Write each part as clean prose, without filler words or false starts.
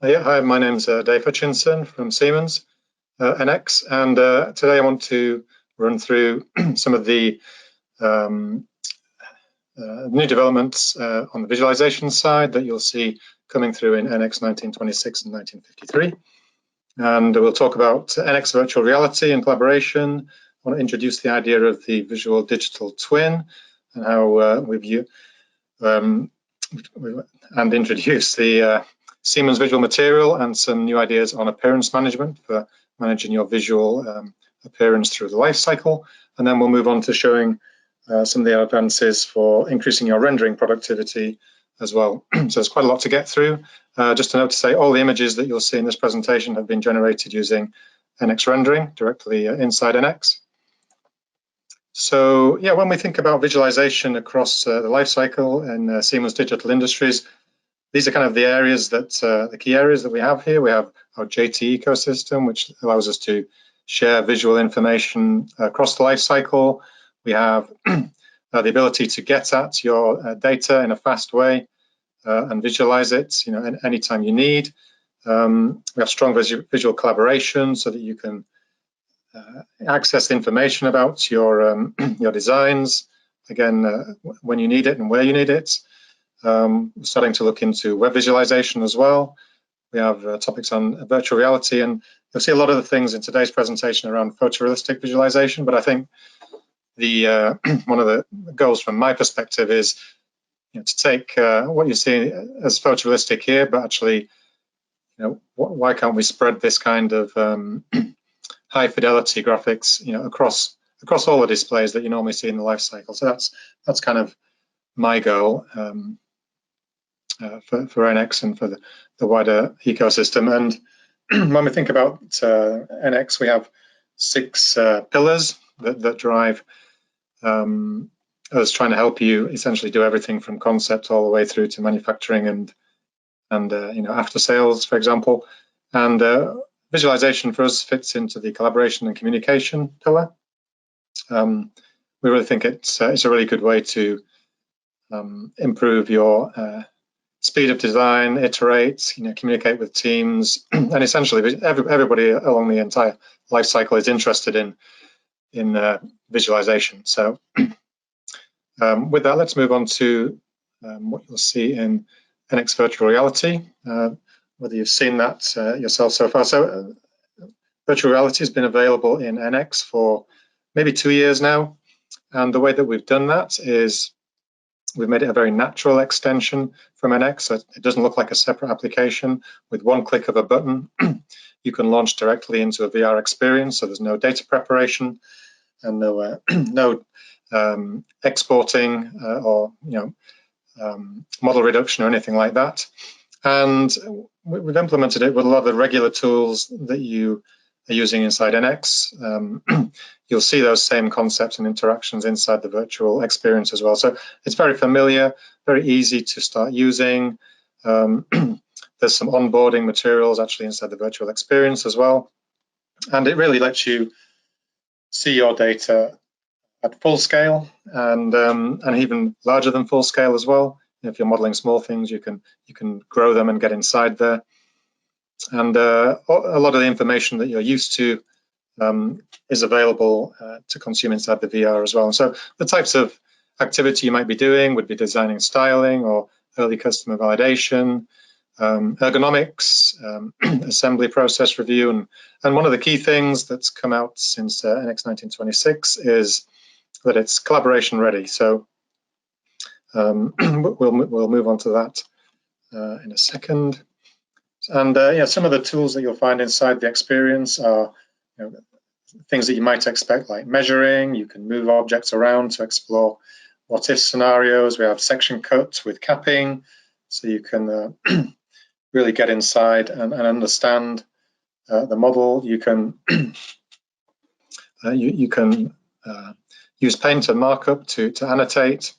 Yeah, hi, my name's Dave Hutchinson from Siemens NX, and today I want to run through some of the um, new developments on the visualization side that you'll see coming through in NX 1926 and 1953. And we'll talk about NX virtual reality and collaboration. I want to introduce the idea of the visual digital twin and how and introduce the Siemens visual material and some new ideas on appearance management for managing your visual appearance through the life cycle. And then we'll move on to showing some of the advances for increasing your rendering productivity as well. So there's quite a lot to get through. Just a note to say, all the images that you'll see in this presentation have been generated using NX rendering directly inside NX. So yeah, when we think about visualization across the life cycle in Siemens Digital Industries, these are kind of the areas that the key areas that we have here. We have our JT ecosystem, which allows us to share visual information across the life cycle. We have the ability to get at your data in a fast way and visualize it, anytime you need. We have strong visual collaboration so that you can access information about your your designs again when you need it and where you need it. We're starting to look into web visualization as well. We have topics on virtual reality, and you'll see a lot of the things in today's presentation around photorealistic visualization. But I think the one of the goals from my perspective is to take what you see as photorealistic here, but actually, why can't we spread this kind of high fidelity graphics, across all the displays that you normally see in the life cycle? So that's kind of my goal for NX and for the wider ecosystem. And when we think about NX, we have 6 pillars that drive us trying to help you essentially do everything from concept all the way through to manufacturing and after sales, for example. And visualization for us fits into the collaboration and communication pillar. We really think it's a really good way to improve your speed of design, iterate, communicate with teams, and essentially everybody along the entire life cycle is interested in visualization. So with that, let's move on to what you'll see in NX virtual reality, whether you've seen that yourself so far. So virtual reality has been available in NX for maybe 2 years now, and the way that we've done that is we've made it a very natural extension from NX. So it doesn't look like a separate application. With one click of a button, you can launch directly into a VR experience. So there's no data preparation and no exporting or model reduction or anything like that. And we've implemented it with a lot of the regular tools that you are using inside NX. You'll see those same concepts and interactions inside the virtual experience as well. So it's very familiar, very easy to start using. There's some onboarding materials actually inside the virtual experience as well. And it really lets you see your data at full scale and even larger than full scale as well. If you're modeling small things, you can grow them and get inside there. And a lot of the information that you're used to is available to consume inside the VR as well. And so the types of activity you might be doing would be designing styling or early customer validation, ergonomics, assembly process review. And one of the key things that's come out since NX 1926 is that it's collaboration ready. So we'll move on to that in a second. And some of the tools that you'll find inside the experience are things that you might expect, like measuring. You can move objects around to explore what-if scenarios. We have section cuts with capping, so you can really get inside and understand the model. You can you can use paint and markup to annotate.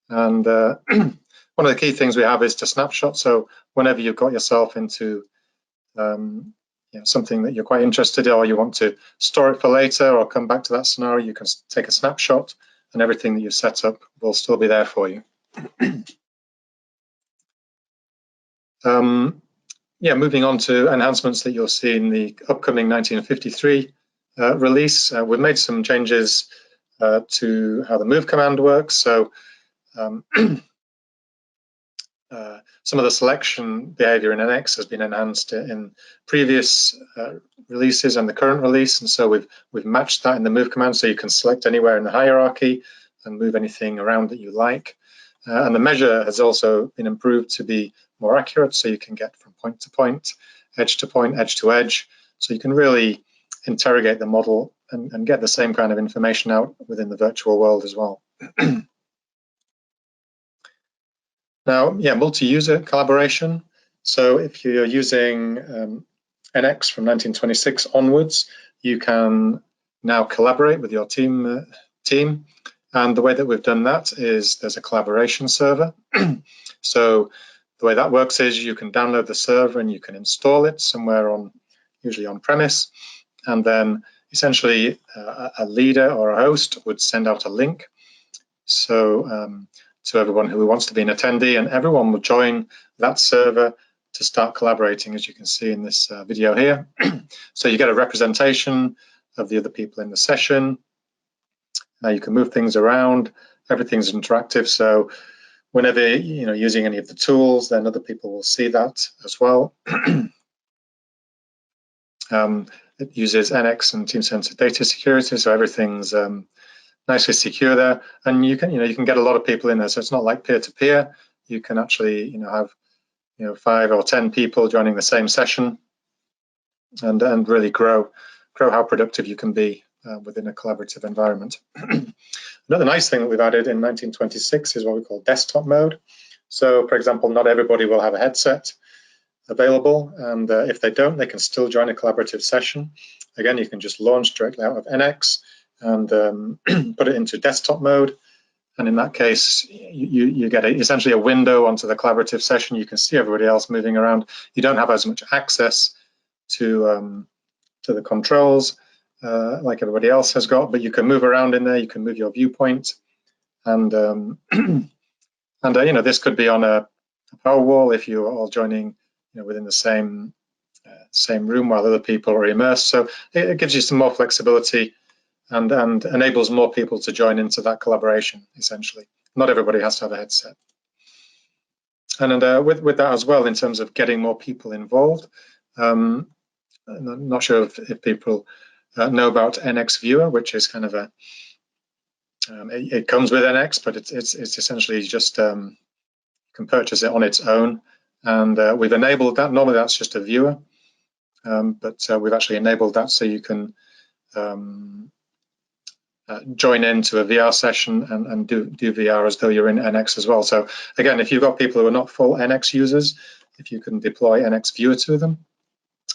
And one of the key things we have is to snapshot. So whenever you've got yourself into something that you're quite interested in, or you want to store it for later or come back to that scenario, you can take a snapshot and everything that you've set up will still be there for you. yeah, moving on to enhancements that you'll see in the upcoming 1953 release. We've made some changes to how the move command works. So some of the selection behavior in NX has been enhanced in previous releases and the current release, and so we've matched that in the move command, so you can select anywhere in the hierarchy and move anything around that you like. And the measure has also been improved to be more accurate, so you can get from point to point, edge to point, edge to edge, so you can really interrogate the model and get the same kind of information out within the virtual world as well. Now, yeah, multi-user collaboration. So if you're using NX from 1926 onwards, you can now collaborate with your team. And the way that we've done that is there's a collaboration server. So the way that works is you can download the server and you can install it somewhere on, usually on premise, and then essentially a leader or a host would send out a link. So to everyone who wants to be an attendee, and everyone will join that server to start collaborating, as you can see in this video here. So you get a representation of the other people in the session. You can move things around. Everything's interactive. So whenever you're using any of the tools, then other people will see that as well. It uses NX and team-centered data security, so everything's nicely secure there, and you can get a lot of people in there. So it's not like peer-to-peer. You can actually have 5 or 10 people joining the same session, and really grow how productive you can be within a collaborative environment. Another nice thing that we've added in 1926 is what we call desktop mode. So, for example, not everybody will have a headset available, and if they don't, they can still join a collaborative session. Again, you can just launch directly out of NX and put it into desktop mode, and in that case you get essentially a window onto the collaborative session. You can see everybody else moving around. You don't have as much access to the controls like everybody else has got, but you can move around in there. You can move your viewpoint, and this could be on a power wall if you're all joining within the same room while other people are immersed. So it gives you some more flexibility and enables more people to join into that collaboration, essentially. Not everybody has to have a headset. And with that as well, in terms of getting more people involved, I'm not sure if people know about NX Viewer, which is kind of it comes with NX, but it's essentially just you can purchase it on its own. And we've enabled that. Normally that's just a viewer, but we've actually enabled that so you can join into a VR session and do VR as though you're in NX as well. So again, if you've got people who are not full NX users, if you can deploy NX Viewer to them,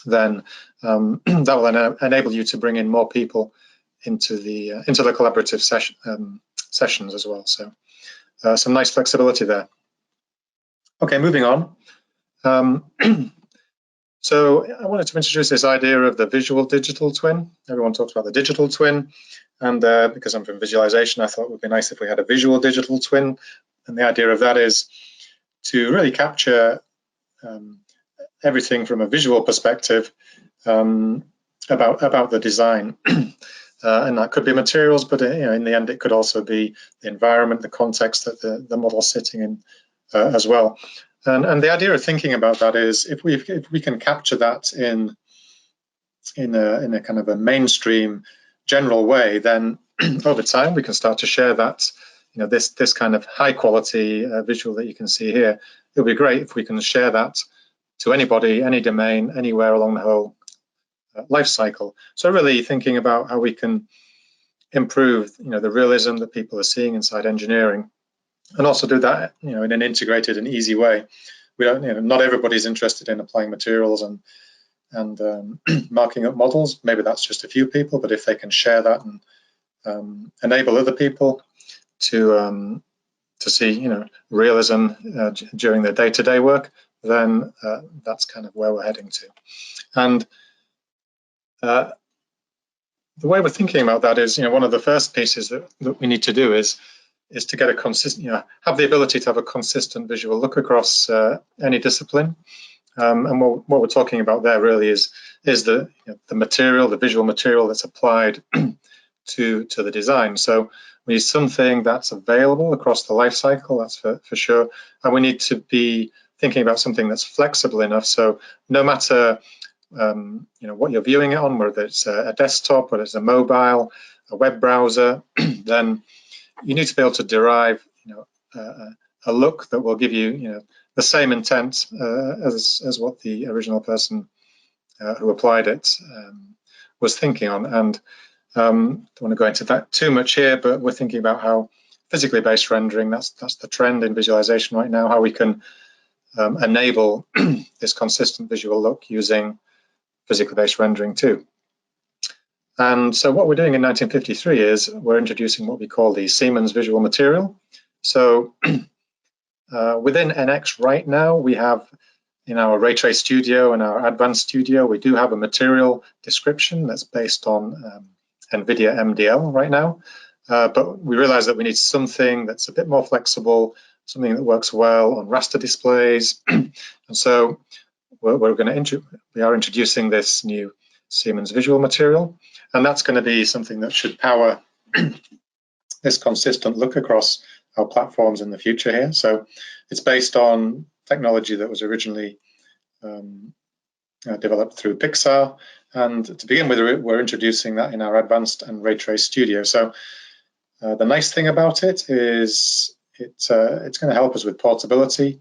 then that will enable you to bring in more people into the collaborative sessions as well. So some nice flexibility there. Okay, moving on. So I wanted to introduce this idea of the visual digital twin. Everyone talks about the digital twin, and because I'm from visualization, I thought it would be nice if we had a visual digital twin. And the idea of that is to really capture everything from a visual perspective about the design. And that could be materials, but in the end, it could also be the environment, the context that the model's sitting in as well. And the idea of thinking about that is if we can capture that in a kind of a mainstream general way, then over time we can start to share that. This kind of high quality visual that you can see here. It would be great if we can share that to anybody, any domain, anywhere along the whole life cycle. So really thinking about how we can improve the realism that people are seeing inside engineering, and also do that in an integrated and easy way. We don't, not everybody's interested in applying materials and marking up models. Maybe that's just a few people, but if they can share that and enable other people to see realism during their day-to-day work, then that's kind of where we're heading to. And the way we're thinking about that is, one of the first pieces that we need to do is to get a consistent, have the ability to have a consistent visual look across any discipline. And what we're talking about there really is the material, the visual material that's applied to the design. So we need something that's available across the life cycle, that's for sure. And we need to be thinking about something that's flexible enough. So no matter what you're viewing it on, whether it's a desktop, whether it's a mobile, a web browser, then you need to be able to derive a look that will give you the same intent as what the original person who applied it was thinking on. And don't want to go into that too much here, but we're thinking about how physically based rendering, that's the trend in visualization right now, how we can enable this consistent visual look using physically based rendering too. And so what we're doing in 1953 is we're introducing what we call the Siemens visual material. So within NX right now, we have in our Ray Trace Studio and our Advanced Studio, we do have a material description that's based on NVIDIA MDL right now. But we realize that we need something that's a bit more flexible, something that works well on raster displays. And so we are introducing this new Siemens visual material, and that's going to be something that should power this consistent look across our platforms in the future here. So it's based on technology that was originally developed through Pixar, and to begin with, we're introducing that in our Advanced and Ray Trace Studio. So the nice thing about it is it's going to help us with portability,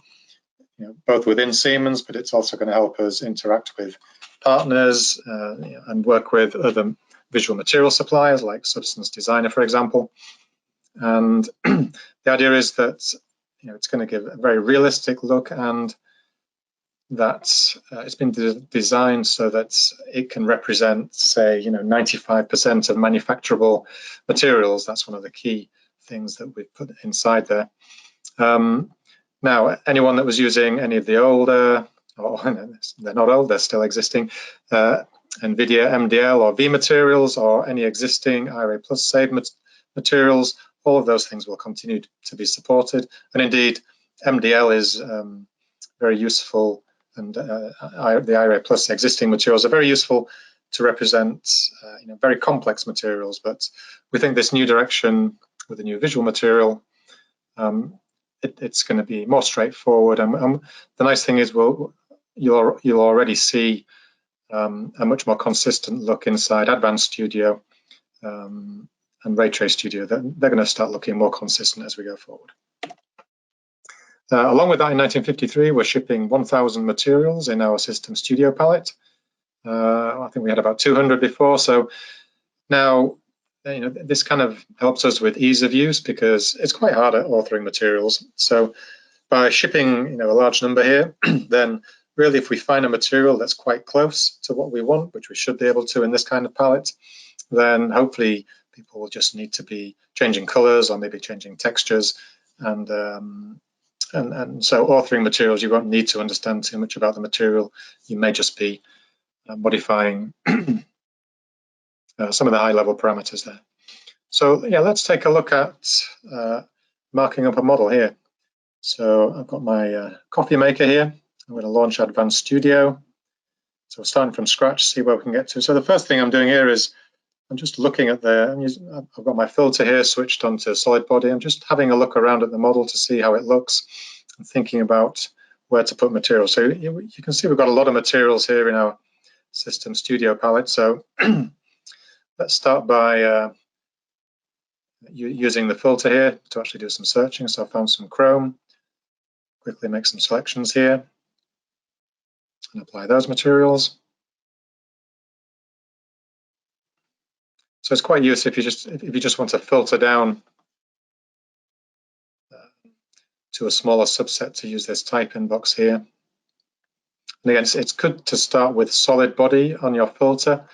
both within Siemens, but it's also going to help us interact with partners and work with other visual material suppliers like Substance Designer, for example. And the idea is that it's going to give a very realistic look, and that it's been designed so that it can represent, say, 95% of manufacturable materials. That's one of the key things that we've put inside there. Now, anyone that was using any of the older, they're not old, they're still existing, NVIDIA MDL or V materials, or any existing Iray Plus saved materials, all of those things will continue to be supported. And indeed, MDL is very useful, and the Iray Plus existing materials are very useful to represent very complex materials. But we think this new direction with the new visual material, it's going to be more straightforward. And the nice thing is, you'll already see a much more consistent look inside Advanced Studio and Ray Trace Studio. They're going to start looking more consistent as we go forward. Along with that, in 1953, we're shipping 1,000 materials in our System Studio palette. I think we had about 200 before. So now, this kind of helps us with ease of use, because it's quite hard at authoring materials. So by shipping a large number here, then really if we find a material that's quite close to what we want, which we should be able to in this kind of palette, then hopefully people will just need to be changing colors or maybe changing textures. And so authoring materials, you won't need to understand too much about the material. You may just be modifying some of the high-level parameters there. So yeah, let's take a look at marking up a model here. So I've got my coffee maker here. I'm going to launch Advanced Studio. So we're starting from scratch, see where we can get to. So the first thing I'm doing here is I'm just looking at I've got my filter here switched onto solid body. I'm just having a look around at the model to see how it looks and thinking about where to put material. So you can see we've got a lot of materials here in our System Studio palette. So let's start by using the filter here to actually do some searching. So I found some chrome, quickly make some selections here and apply those materials. So it's quite useful if you just want to filter down to a smaller subset, to use this type in box here. And again, it's good to start with solid body on your filter,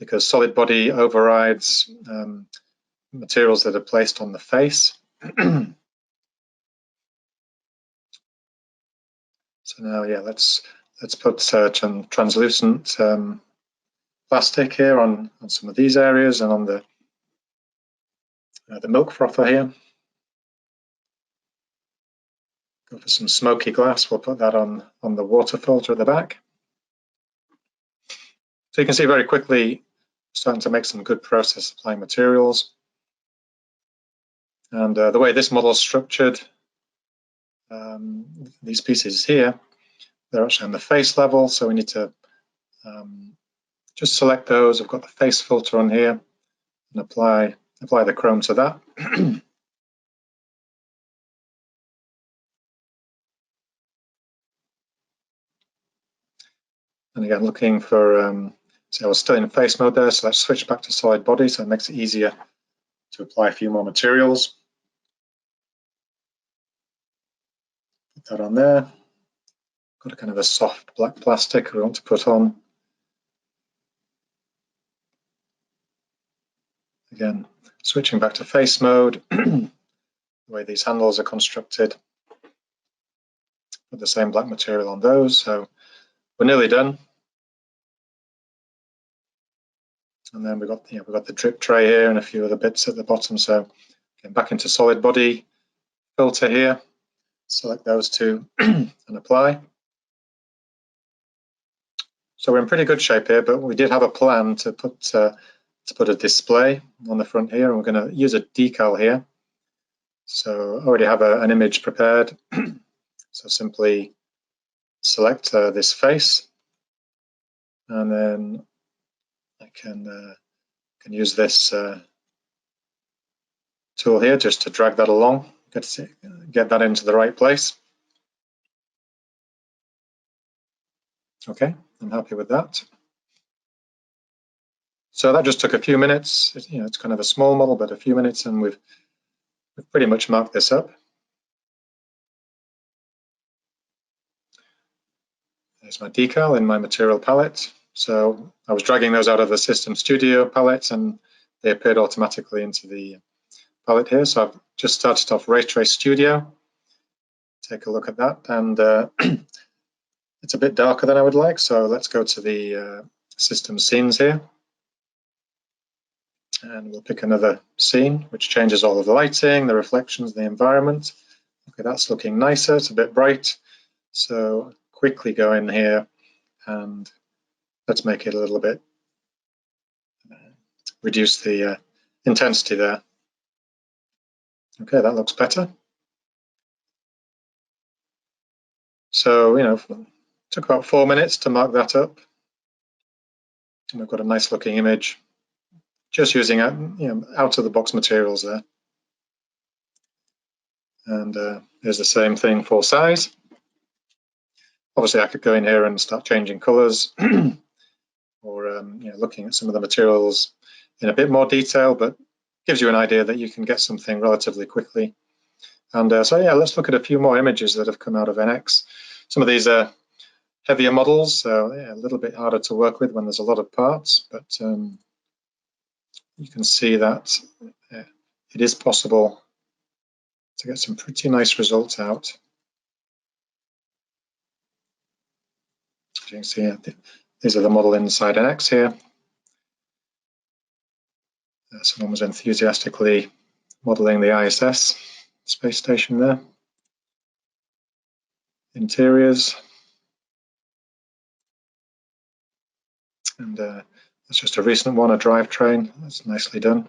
because solid body overrides materials that are placed on the face. So now, yeah, let's put some translucent plastic here on some of these areas, and on the milk frother here. Go for some smoky glass. We'll put that on the water filter at the back. So you can see very quickly starting to make some good process applying materials. And the way this model is structured, these pieces here, they're actually on the face level, so we need to just select those. I've got the face filter on here and apply the chrome to that. And again, looking for, so I was still in face mode there, so let's switch back to solid body, so it makes it easier to apply a few more materials. Put that on there. Got a kind of a soft black plastic we want to put on. Again, switching back to face mode, the way these handles are constructed. Put the same black material on those, so we're nearly done. And then we've got the drip tray here and a few other bits at the bottom. So getting back into solid body filter here, select those two and apply. So we're in pretty good shape here, but we did have a plan to put a display on the front here, and we're going to use a decal here. So I already have an image prepared. So simply select this face, and then I can use this tool here just to drag that along, get that into the right place. Okay, I'm happy with that. So that just took a few minutes. It's kind of a small model, but a few minutes, and we've pretty much marked this up. There's my decal in my material palette. So I was dragging those out of the System Studio palette, and they appeared automatically into the palette here. So I've just started off Ray Trace Studio. Take a look at that, and it's a bit darker than I would like. So let's go to the system scenes here, and we'll pick another scene which changes all of the lighting, the reflections, the environment. Okay, that's looking nicer. It's a bit bright. So quickly go in here and let's make it a little bit, reduce the intensity there. Okay, that looks better. So, it took about 4 minutes to mark that up. And we've got a nice looking image, just using out of the box materials there. And here's the same thing for size. Obviously, I could go in here and start changing colors or looking at some of the materials in a bit more detail, but gives you an idea that you can get something relatively quickly. And so yeah, let's look at a few more images that have come out of NX. Some of these are heavier models, so yeah, a little bit harder to work with when there's a lot of parts, but you can see that it is possible to get some pretty nice results out. As you can see, these are the model inside NX here. Someone was enthusiastically modeling the ISS space station there. Interiors. And that's just a recent one, a drivetrain. That's nicely done.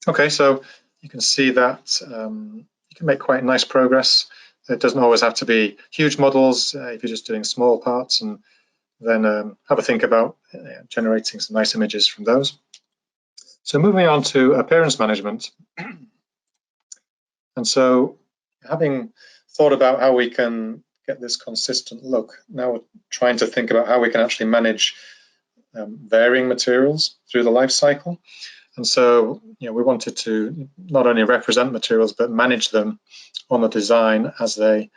Okay, so you can see that you can make quite nice progress. It doesn't always have to be huge models if you're just doing small parts, and then have a think about generating some nice images from those. So moving on to appearance management. And so having thought about how we can get this consistent look, now we're trying to think about how we can actually manage varying materials through the life cycle. And so we wanted to not only represent materials, but manage them on the design as they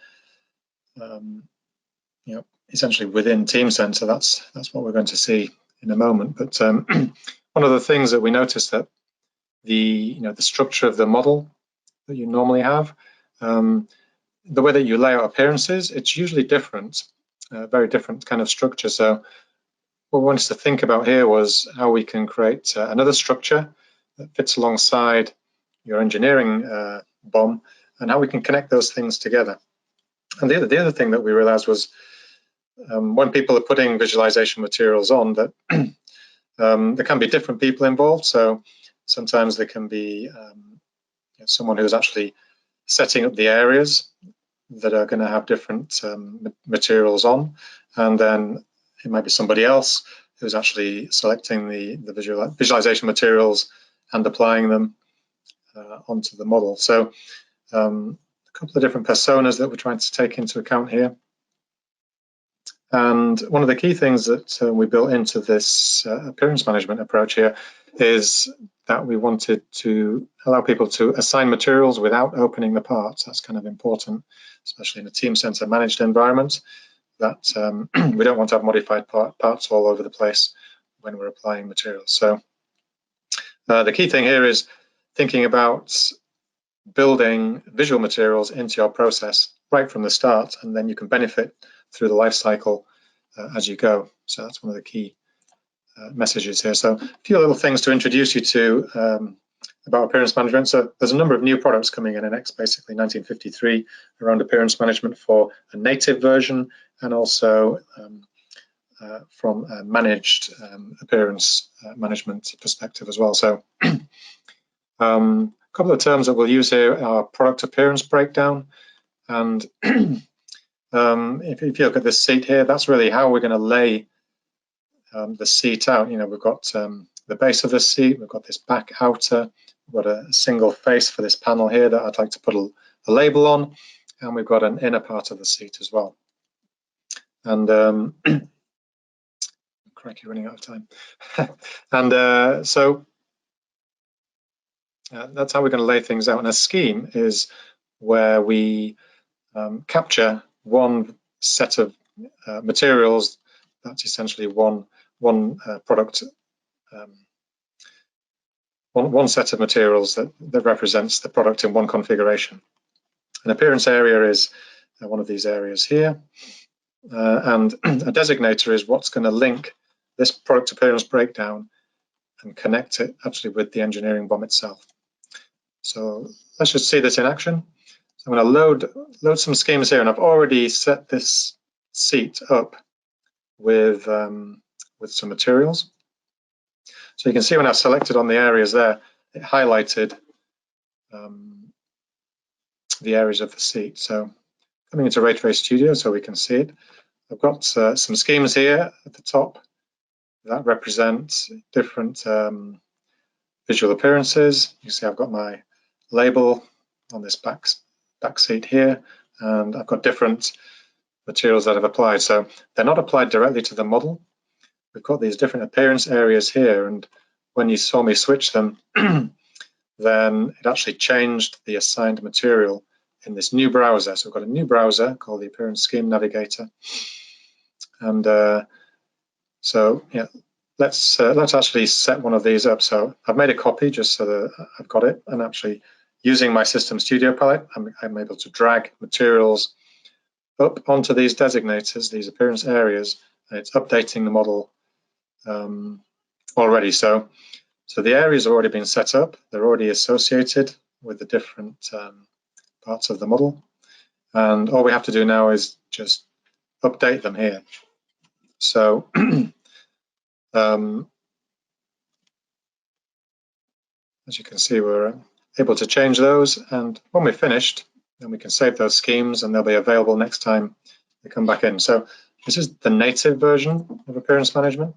essentially within Teamcenter. That's what we're going to see in a moment. But one of the things that we noticed that the structure of the model that you normally have, the way that you lay out appearances, it's usually different, very different kind of structure. So what we wanted to think about here was how we can create another structure that fits alongside your engineering BOM and how we can connect those things together. And the other thing that we realized was when people are putting visualization materials on, that there can be different people involved. So sometimes there can be someone who's actually setting up the areas that are going to have different materials on, and then it might be somebody else who's actually selecting the visualization materials and applying them onto the model. So a couple of different personas that we're trying to take into account here. And one of the key things that we built into this appearance management approach here is that we wanted to allow people to assign materials without opening the parts. That's kind of important, especially in a Teamcenter managed environment, that we don't want to have modified parts all over the place when we're applying materials. So the key thing here is thinking about building visual materials into your process right from the start, and then you can benefit through the life cycle as you go. So that's one of the key messages here. So a few little things to introduce you to about appearance management. So there's a number of new products coming in NX, basically 1953, around appearance management for a native version, and also from a managed appearance management perspective as well. So a couple of terms that we'll use here are product appearance breakdown. And if you look at this seat here, that's really how we're going to lay the seat out. We've got the base of the seat, we've got this back outer, we've got a single face for this panel here that I'd like to put a label on, and we've got an inner part of the seat as well. And crikey, running out of time. And so that's how we're going to lay things out. And a scheme is where we capture one set of materials. That's essentially one product, one set of materials that represents the product in one configuration. An appearance area is one of these areas here, and a designator is what's going to link this product appearance breakdown and connect it actually with the engineering BOM itself. So let's just see this in action. So I'm going to load some schemes here, and I've already set this seat up with some materials. So you can see when I've selected on the areas there, it highlighted the areas of the seat. So coming into Ray Trace Studio so we can see it, I've got some schemes here at the top that represent different visual appearances. You see I've got my label on this back seat here, and I've got different materials that I've applied. So they're not applied directly to the model. We've got these different appearance areas here, and when you saw me switch them, then it actually changed the assigned material in this new browser. So we've got a new browser called the Appearance Scheme Navigator. And so yeah, let's actually set one of these up. So I've made a copy just so that I've got it, and actually using my System Studio palette, I'm able to drag materials up onto these designators, these appearance areas, and it's updating the model already. So the areas have already been set up. They're already associated with the different parts of the model. And all we have to do now is just update them here. So as you can see, we're able to change those. And when we're finished, then we can save those schemes, and they'll be available next time they come back in. So this is the native version of appearance management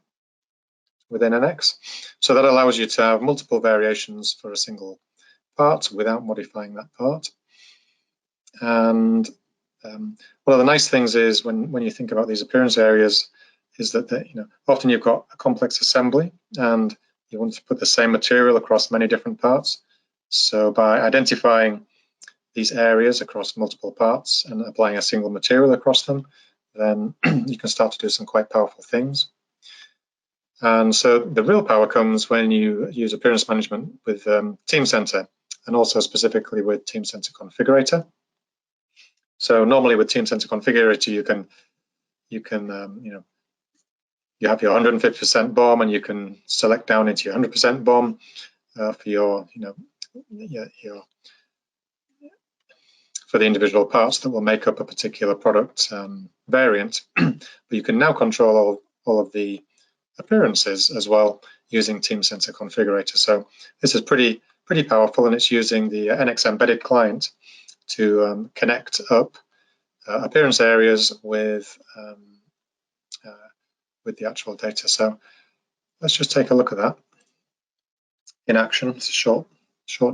within NX. So that allows you to have multiple variations for a single part without modifying that part. And one of the nice things is when you think about these appearance areas is that often you've got a complex assembly and you want to put the same material across many different parts. So by identifying these areas across multiple parts and applying a single material across them, then you can start to do some quite powerful things. And so the real power comes when you use appearance management with Teamcenter, and also specifically with Teamcenter Configurator. So normally with Teamcenter Configurator, you have your 150% BOM, and you can select down into your 100% BOM for your for the individual parts that will make up a particular product variant. But you can now control all of the appearances as well using Teamcenter Configurator. So this is pretty powerful, and it's using the NX embedded client to connect up appearance areas with the actual data. So let's just take a look at that in action. It's a short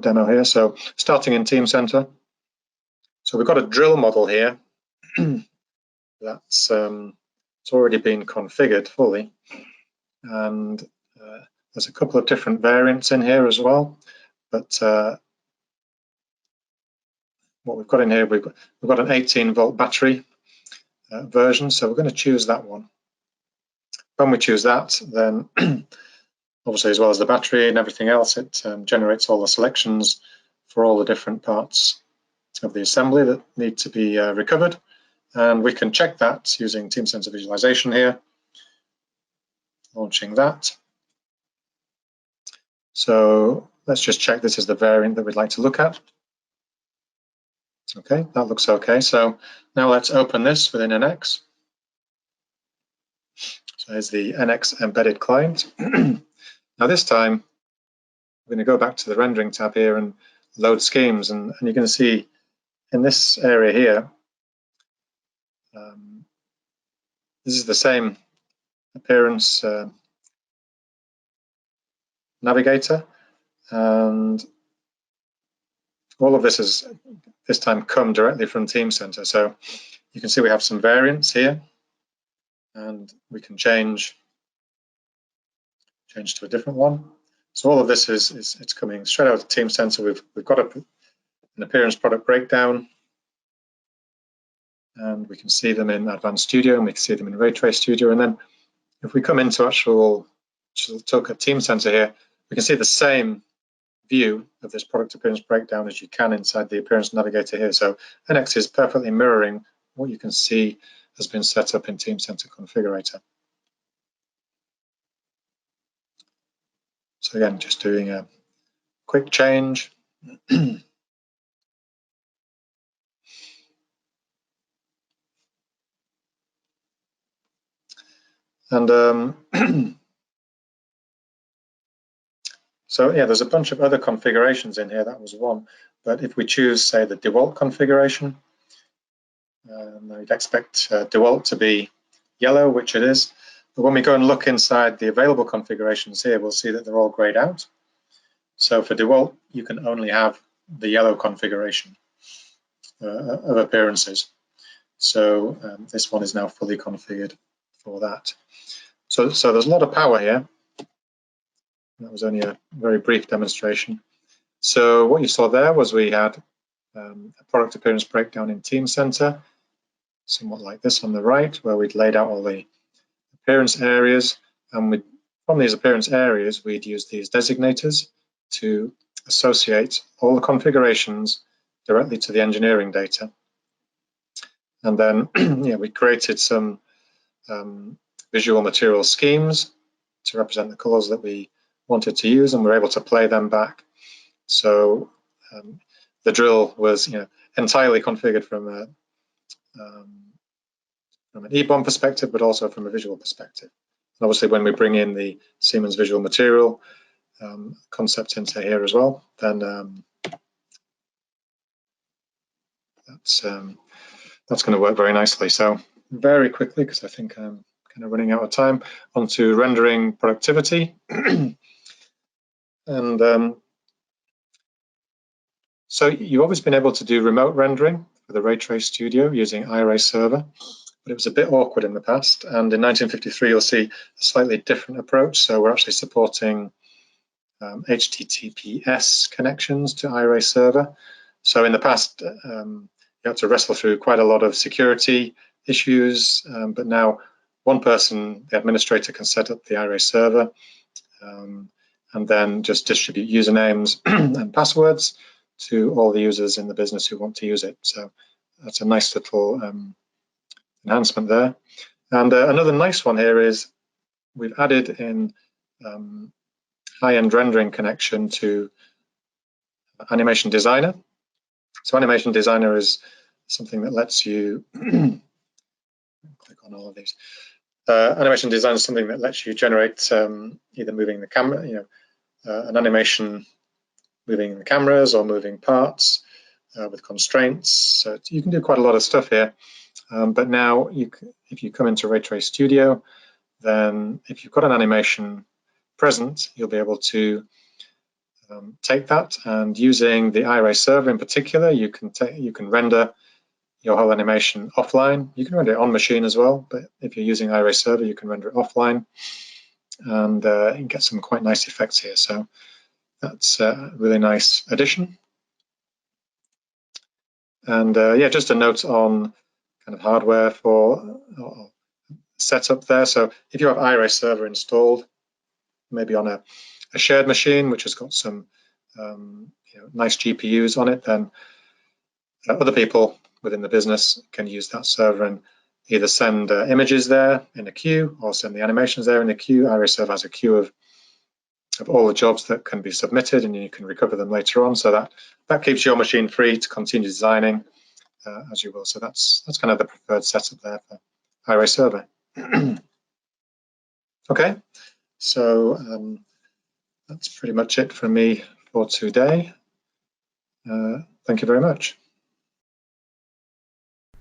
demo here. So starting in Teamcenter. So we've got a drill model here that's it's already been configured fully, and there's a couple of different variants in here as well. But what we've got in here, we've got an 18-volt battery version, so we're going to choose that one. When we choose that, then obviously, as well as the battery and everything else, it generates all the selections for all the different parts of the assembly that need to be recovered. And we can check that using Teamcenter visualization here, launching that. So let's just check this is the variant that we'd like to look at. Okay, that looks okay. So now let's open this within NX. So here's the NX embedded client. Now this time, we're going to go back to the rendering tab here and load schemes, and you're going to see in this area here, this is the same appearance navigator, and all of this is this time come directly from Teamcenter. So you can see we have some variants here, and we can change to a different one. So all of this is it's coming straight out of Teamcenter. We've got an appearance product breakdown, and we can see them in Advanced Studio, and we can see them in Ray Trace Studio. And then if we come into actual talk at Teamcenter here, we can see the same view of this product appearance breakdown as you can inside the appearance navigator here. So NX is perfectly mirroring what you can see has been set up in Teamcenter Configurator. So again, just doing a quick change. And so yeah, there's a bunch of other configurations in here. That was one. But if we choose, say, the DeWalt configuration, you'd expect DeWalt to be yellow, which it is. But when we go and look inside the available configurations here, we'll see that they're all grayed out. So for DeWalt, you can only have the yellow configuration of appearances. So this one is now fully configured for that. So there's a lot of power here. That was only a very brief demonstration. So what you saw there was we had a product appearance breakdown in Teamcenter, somewhat like this on the right, where we'd laid out all the appearance areas, and from these appearance areas, we'd use these designators to associate all the configurations directly to the engineering data. And then yeah, we created some visual material schemes to represent the colors that we wanted to use, and we're able to play them back. So the drill was entirely configured from an EBOM perspective, but also from a visual perspective. And obviously, when we bring in the Siemens visual material concept into here as well, then that's going to work very nicely. So very quickly, because I think I'm kind of running out of time, onto rendering productivity. And so you've always been able to do remote rendering for the Ray Trace Studio using Iray server, but it was a bit awkward in the past. And in 1953, you'll see a slightly different approach. So we're actually supporting HTTPS connections to Iray server. So in the past, you had to wrestle through quite a lot of security issues, but now one person, the administrator, can set up the Iray server and then just distribute usernames and passwords to all the users in the business who want to use it. So that's a nice little enhancement there. And another nice one here is we've added in high-end rendering connection to Animation Designer. So Animation Designer is something that lets you click on all of these. Animation Designer is something that lets you generate either moving the camera, an animation moving the cameras or moving parts with constraints. So you can do quite a lot of stuff here. But now, if you come into Ray Trace Studio, then if you've got an animation present, you'll be able to take that, and using the Iray server in particular, you can render your whole animation offline. You can render it on machine as well, but if you're using Iray server, you can render it offline, and you can get some quite nice effects here. So that's a really nice addition. And yeah, just a note on kind of hardware for setup there. So if you have Iray server installed, maybe on a shared machine which has got some nice GPUs on it, then other people within the business can use that server and either send images there in a queue or send the animations there in a queue. Iray server has a queue of all the jobs that can be submitted, and you can recover them later on. So that keeps your machine free to continue designing as you will. So that's kind of the preferred setup there for Iray server. Okay, so that's pretty much it from me for today. Thank you very much.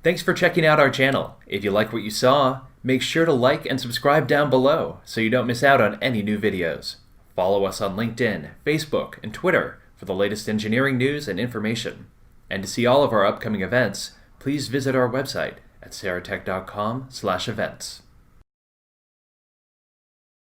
Thanks for checking out our channel. If you like what you saw, make sure to like and subscribe down below so you don't miss out on any new videos. Follow us on LinkedIn, Facebook, and Twitter for the latest engineering news and information. And to see all of our upcoming events, please visit our website at saratech.com/events.